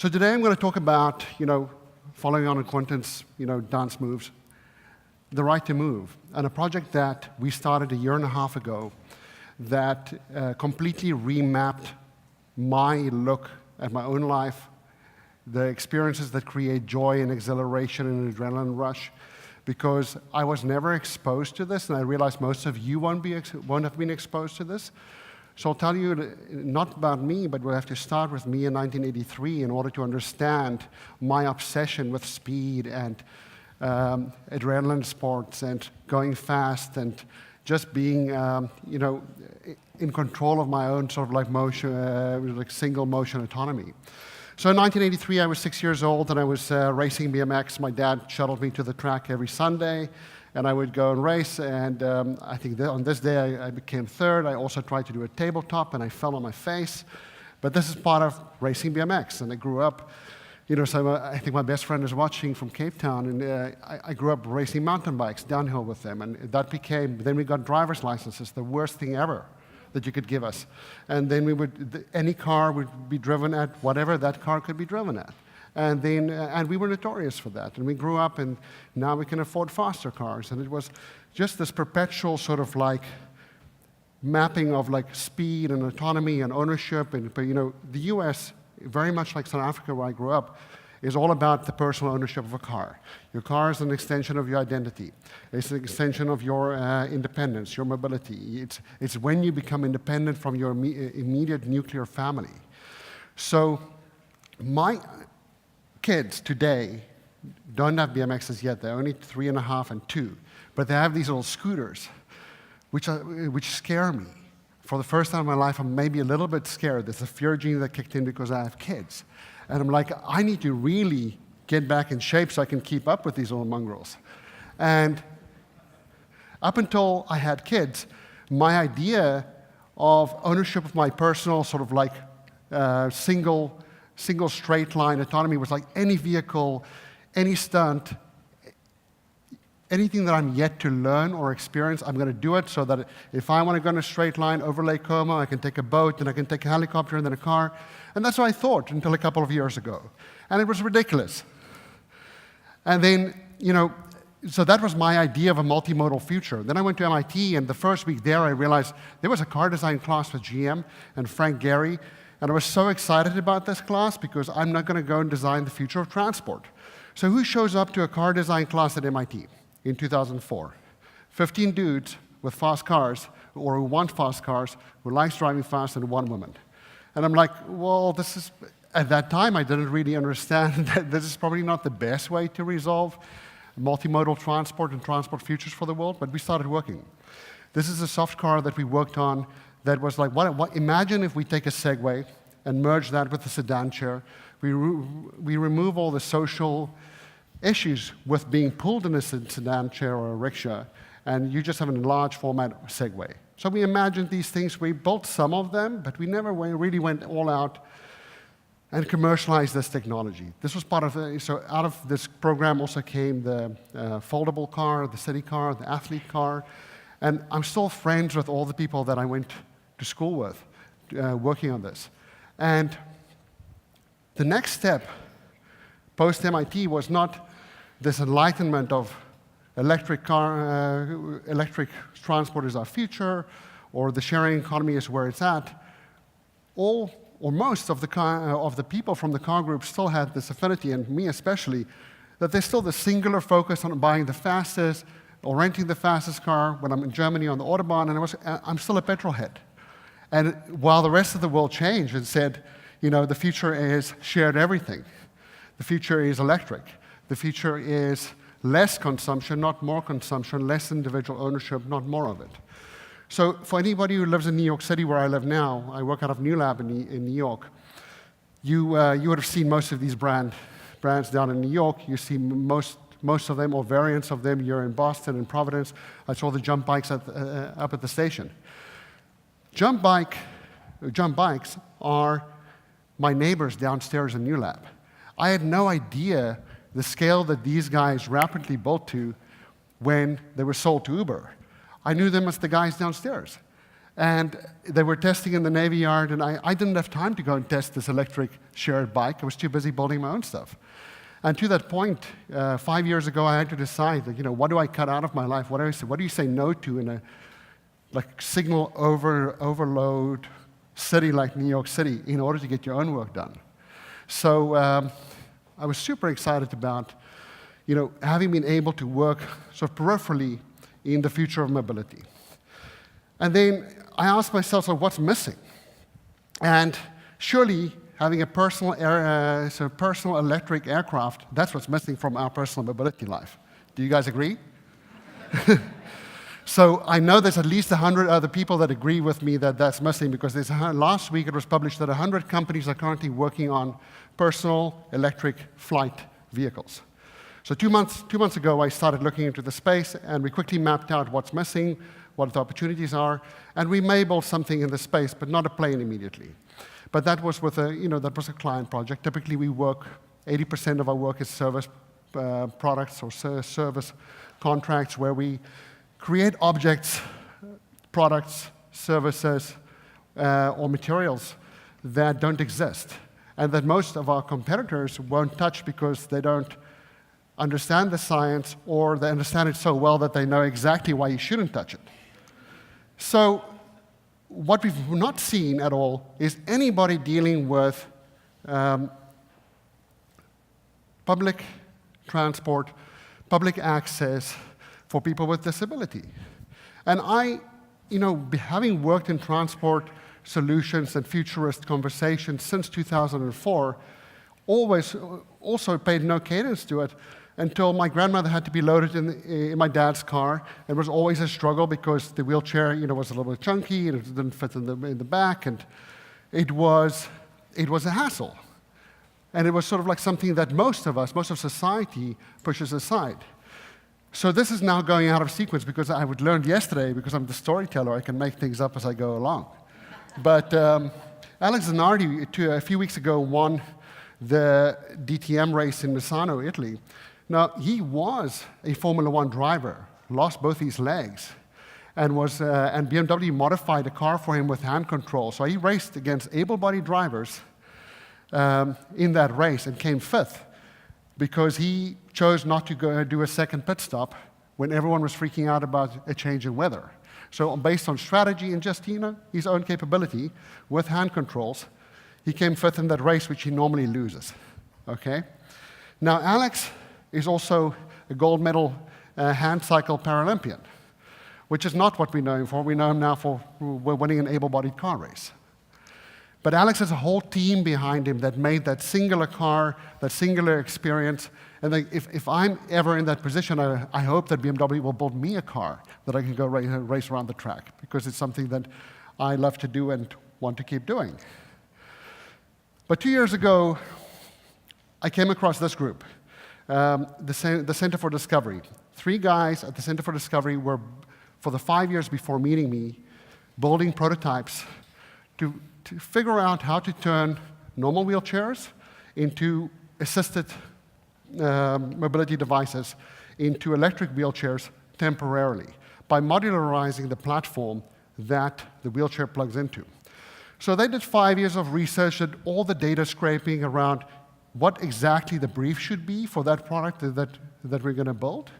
So today I'm going to talk about, following on Quentin's, dance moves, the right to move, and a project that we started a year and a half ago that completely remapped my look at my own life, the experiences that create joy and exhilaration and adrenaline rush, because I was never exposed to this, and I realize most of you won't have been exposed to this. So I'll tell you not about me, but we'll have to start with me in 1983 in order to understand my obsession with speed and adrenaline sports and going fast and just being, in control of my own sort of like motion, like single motion autonomy. So in 1983, I was 6 years old and I was racing BMX. My dad shuttled me to the track every Sunday, and I would go and race. And I think that on this day, I became third. I also tried to do a tabletop, and I fell on my face. But this is part of racing BMX, and I grew up. So I think my best friend is watching from Cape Town, and I grew up racing mountain bikes downhill with them, and that became. Then we got driver's licenses, the worst thing ever that you could give us, and then any car would be driven at whatever that car could be driven at, and then and we were notorious for that, and we grew up, and now we can afford faster cars, and it was just this perpetual sort of like mapping of like speed and autonomy and ownership, and the U.S. very much like South Africa, where I grew up, is all about the personal ownership of a car. Your car is an extension of your identity. It's an extension of your independence, your mobility. It's when you become independent from your immediate nuclear family. So my kids today don't have BMXs yet. They're only 3.5 and 2. But they have these little scooters, which scare me. For the first time in my life, I'm maybe a little bit scared. There's a fear gene that kicked in because I have kids. And I'm like, I need to really get back in shape so I can keep up with these little mongrels. And up until I had kids, my idea of ownership of my personal sort of like single straight line autonomy was like any vehicle, any stunt, anything that I'm yet to learn or experience, I'm going to do it so that if I want to go in a straight line over Lake Como, I can take a boat, and I can take a helicopter, and then a car. And that's what I thought until a couple of years ago. And it was ridiculous. And then, so that was my idea of a multimodal future. Then I went to MIT, and the first week there, I realized there was a car design class with GM and Frank Gehry, and I was so excited about this class because I'm not going to go and design the future of transport. So who shows up to a car design class at MIT? In 2004. 15 dudes with fast cars, or who want fast cars, who likes driving fast, and one woman. And I'm like, well, at that time, I didn't really understand that this is probably not the best way to resolve multimodal transport and transport futures for the world, but we started working. This is a soft car that we worked on that was like, imagine if we take a Segway and merge that with a sedan chair. We remove all the social issues with being pulled in a sedan chair or a rickshaw, and you just have a large format Segway. So we imagined these things. We built some of them, but we never really went all out and commercialized this technology. This was part of so out of this program also came the foldable car, the city car, the athlete car, and I'm still friends with all the people that I went to school with working on this. And the next step post-MIT was not this enlightenment of electric transport is our future, or the sharing economy is where it's at. All or most of the people from the car group still had this affinity, and me especially, that there's still the singular focus on buying the fastest or renting the fastest car when I'm in Germany on the Autobahn, and I'm still a petrol head. And while the rest of the world changed and said, the future is shared everything. The future is electric. The future is less consumption, not more consumption, less individual ownership, not more of it. So for anybody who lives in New York City, where I live now, I work out of New Lab in New York, you would have seen most of these brands down in New York. You see most of them, or variants of them. You're in Boston and Providence. I saw the jump bikes up at the station. Jump bikes are my neighbors downstairs in New Lab. I had no idea the scale that these guys rapidly built to when they were sold to Uber. I knew them as the guys downstairs. And they were testing in the Navy Yard, and I didn't have time to go and test this electric shared bike. I was too busy building my own stuff. And to that point, 5 years ago, I had to decide, that, what do I cut out of my life? What do you say no to in a signal overload city like New York City in order to get your own work done? So I was super excited about, having been able to work sort of peripherally in the future of mobility. And then I asked myself, so what's missing? And surely having a personal electric aircraft, that's what's missing from our personal mobility life. Do you guys agree? So I know there's at least 100 other people that agree with me that that's missing, because last week it was published that 100 companies are currently working on personal electric flight vehicles. So 2 months ago, I started looking into the space, and we quickly mapped out what's missing, what the opportunities are, and we may build something in the space, but not a plane immediately. But that was with that was a client project. Typically, we work 80% of our work is service products or service contracts, where we create objects, products, services, or materials that don't exist, and that most of our competitors won't touch because they don't understand the science, or they understand it so well that they know exactly why you shouldn't touch it. So what we've not seen at all is anybody dealing with public transport, public access for people with disability. And I, having worked in transport solutions and futurist conversations since 2004, always also paid no cadence to it until my grandmother had to be loaded in my dad's car. It was always a struggle because the wheelchair, was a little bit chunky and it didn't fit in the back, and it was a hassle. And it was sort of like something that most of society pushes aside. So this is now going out of sequence because I would learn yesterday, because I'm the storyteller, I can make things up as I go along. But Alex Zanardi, a few weeks ago, won the DTM race in Misano, Italy. Now, he was a Formula One driver, lost both his legs, and BMW modified a car for him with hand control. So he raced against able-bodied drivers in that race and came 5th, because he chose not to go do a second pit stop when everyone was freaking out about a change in weather. So based on strategy and just his own capability with hand controls, he came 5th in that race, which he normally loses. Okay? Now, Alex is also a gold medal hand cycle Paralympian, which is not what we know him for. We know him now for winning an able-bodied car race. But Alex has a whole team behind him that made that singular car, that singular experience. And if I'm ever in that position, I hope that BMW will build me a car that I can go race around the track, because it's something that I love to do and want to keep doing. But 2 years ago, I came across this group, the Center for Discovery. 3 guys at the Center for Discovery were, for the 5 years before meeting me, building prototypes to figure out how to turn normal wheelchairs into assisted mobility devices, into electric wheelchairs temporarily, by modularizing the platform that the wheelchair plugs into. So they did 5 years of research, did all the data scraping around what exactly the brief should be for that product that we're going to build.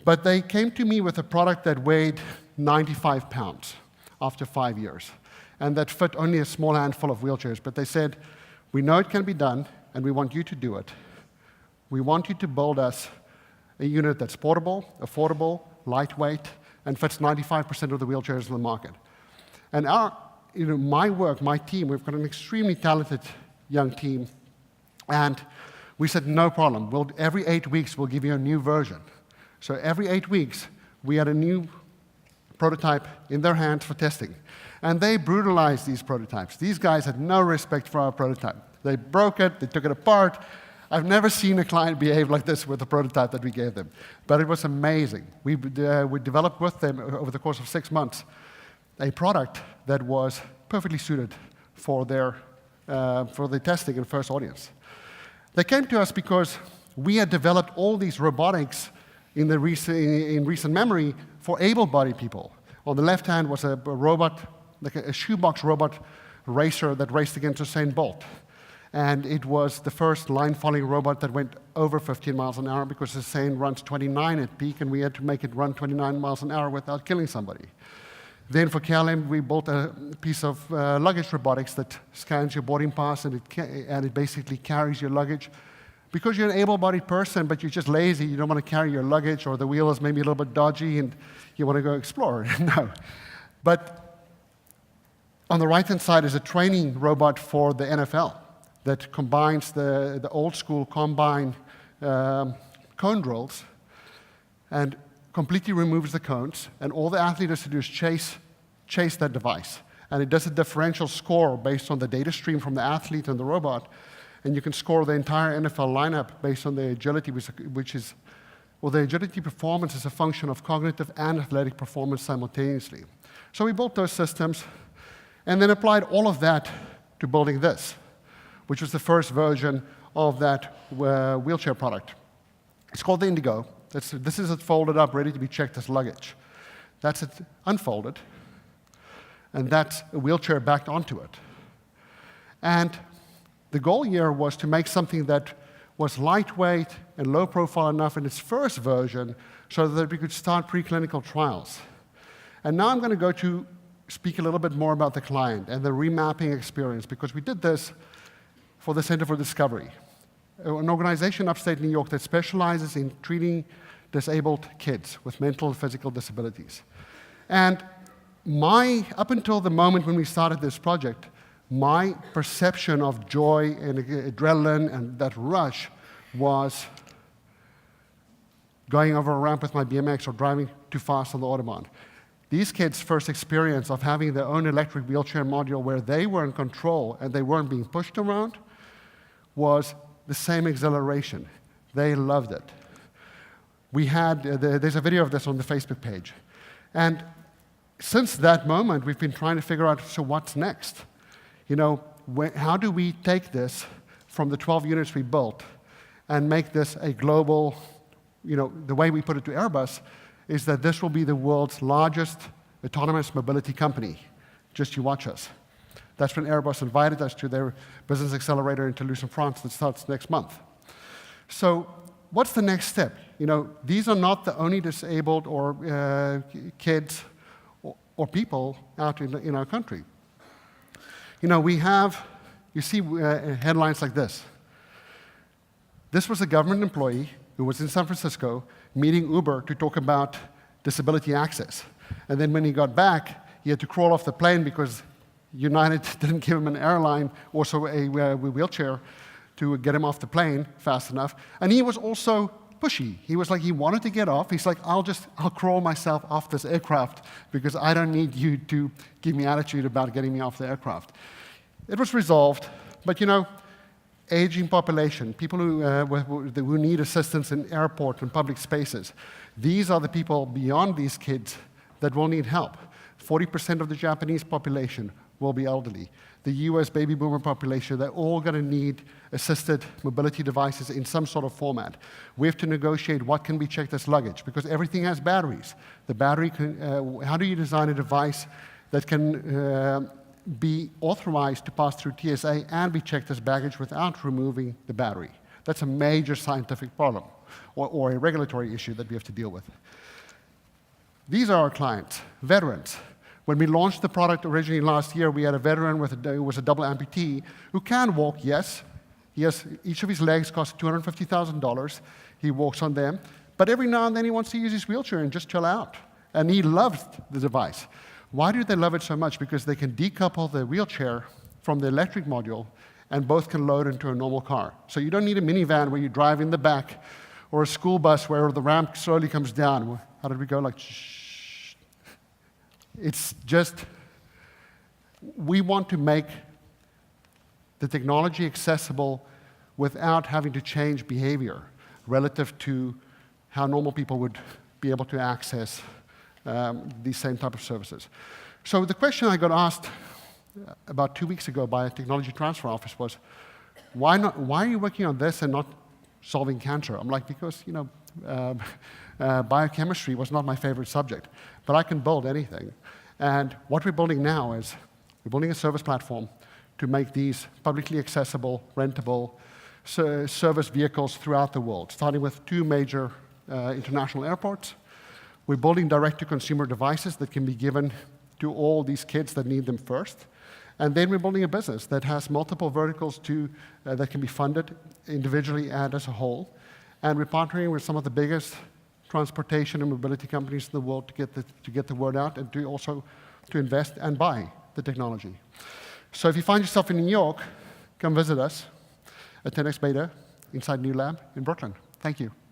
But they came to me with a product that weighed 95 pounds after 5 years, and that fit only a small handful of wheelchairs. But they said, we know it can be done, and we want you to do it. We want you to build us a unit that's portable, affordable, lightweight, and fits 95% of the wheelchairs in the market. And my team, we've got an extremely talented young team, and we said, no problem. Every 8 weeks, we'll give you a new version. So every 8 weeks, we had a new prototype in their hands for testing. And they brutalized these prototypes. These guys had no respect for our prototype. They broke it, they took it apart. I've never seen a client behave like this with the prototype that we gave them. But it was amazing. We developed with them over the course of 6 months a product that was perfectly suited for the testing and first audience. They came to us because we had developed all these robotics in recent memory for able-bodied people. On the left hand was a robot, like a shoebox robot racer that raced against Usain Bolt. And it was the first line-following robot that went over 15 miles an hour because Usain runs 29 at peak, and we had to make it run 29 miles an hour without killing somebody. Then for KLM, we built a piece of luggage robotics that scans your boarding pass, and it basically carries your luggage. Because you're an able-bodied person, but you're just lazy, you don't want to carry your luggage, or the wheel is maybe a little bit dodgy, and you want to go explore. No. But on the right-hand side is a training robot for the NFL that combines the old-school combine cone drills and completely removes the cones, and all the athlete has to do is chase that device. And it does a differential score based on the data stream from the athlete and the robot, and you can score the entire NFL lineup based on the agility, the agility performance is a function of cognitive and athletic performance simultaneously. So we built those systems, and then applied all of that to building this, which was the first version of that wheelchair product. It's called the IndieGo. This is it folded up, ready to be checked as luggage. That's it unfolded, and that's a wheelchair backed onto it. And the goal here was to make something that was lightweight and low profile enough in its first version so that we could start preclinical trials. And now I'm going to go to speak a little bit more about the client and the remapping experience, because we did this for the Center for Discovery, an organization upstate New York that specializes in treating disabled kids with mental and physical disabilities. And up until the moment when we started this project, my perception of joy and adrenaline and that rush was going over a ramp with my BMX or driving too fast on the Autobahn. These kids' first experience of having their own electric wheelchair module where they were in control and they weren't being pushed around was the same exhilaration. They loved it. There's a video of this on the Facebook page. And since that moment, we've been trying to figure out, so what's next? How do we take this from the 12 units we built and make this a global, the way we put it to Airbus is that this will be the world's largest autonomous mobility company. Just you watch us. That's when Airbus invited us to their business accelerator in Toulouse, France, that starts next month. So what's the next step? These are not the only disabled or kids or people out in our country. You see headlines like this. This was a government employee who was in San Francisco meeting Uber to talk about disability access. And then when he got back, he had to crawl off the plane because United didn't give him an airline, also a wheelchair, to get him off the plane fast enough. And he was also pushy. He was like, he wanted to get off. He's like, I'll crawl myself off this aircraft because I don't need you to give me attitude about getting me off the aircraft. It was resolved, but aging population, people who need assistance in airport and public spaces, these are the people beyond these kids that will need help. 40% of the Japanese population will be elderly. The US baby boomer population, they're all going to need assisted mobility devices in some sort of format. We have to negotiate what can be checked as luggage, because everything has batteries. The battery how do you design a device that can be authorized to pass through TSA and be checked as baggage without removing the battery? That's a major scientific problem, or a regulatory issue that we have to deal with. These are our clients, veterans. When we launched the product originally last year, we had a veteran who was a double amputee who can walk, yes. Each of his legs costs $250,000. He walks on them. But every now and then he wants to use his wheelchair and just chill out. And he loves the device. Why do they love it so much? Because they can decouple the wheelchair from the electric module, and both can load into a normal car. So you don't need a minivan where you drive in the back, or a school bus where the ramp slowly comes down. How did we go? Like, shh. It's just, we want to make the technology accessible without having to change behavior relative to how normal people would be able to access these same type of services. So the question I got asked about 2 weeks ago by a technology transfer office was, why are you working on this and not solving cancer? I'm like, because, biochemistry was not my favorite subject, but I can build anything. And what we're building now is we're building a service platform to make these publicly accessible, rentable service vehicles throughout the world, starting with 2 major international airports. We're building direct-to-consumer devices that can be given to all these kids that need them first. And then we're building a business that has multiple verticals that can be funded individually and as a whole. And we're partnering with some of the biggest transportation and mobility companies in the world to get the word out and to invest and buy the technology. So if you find yourself in New York, come visit us at 10X Beta inside New Lab in Brooklyn. Thank you.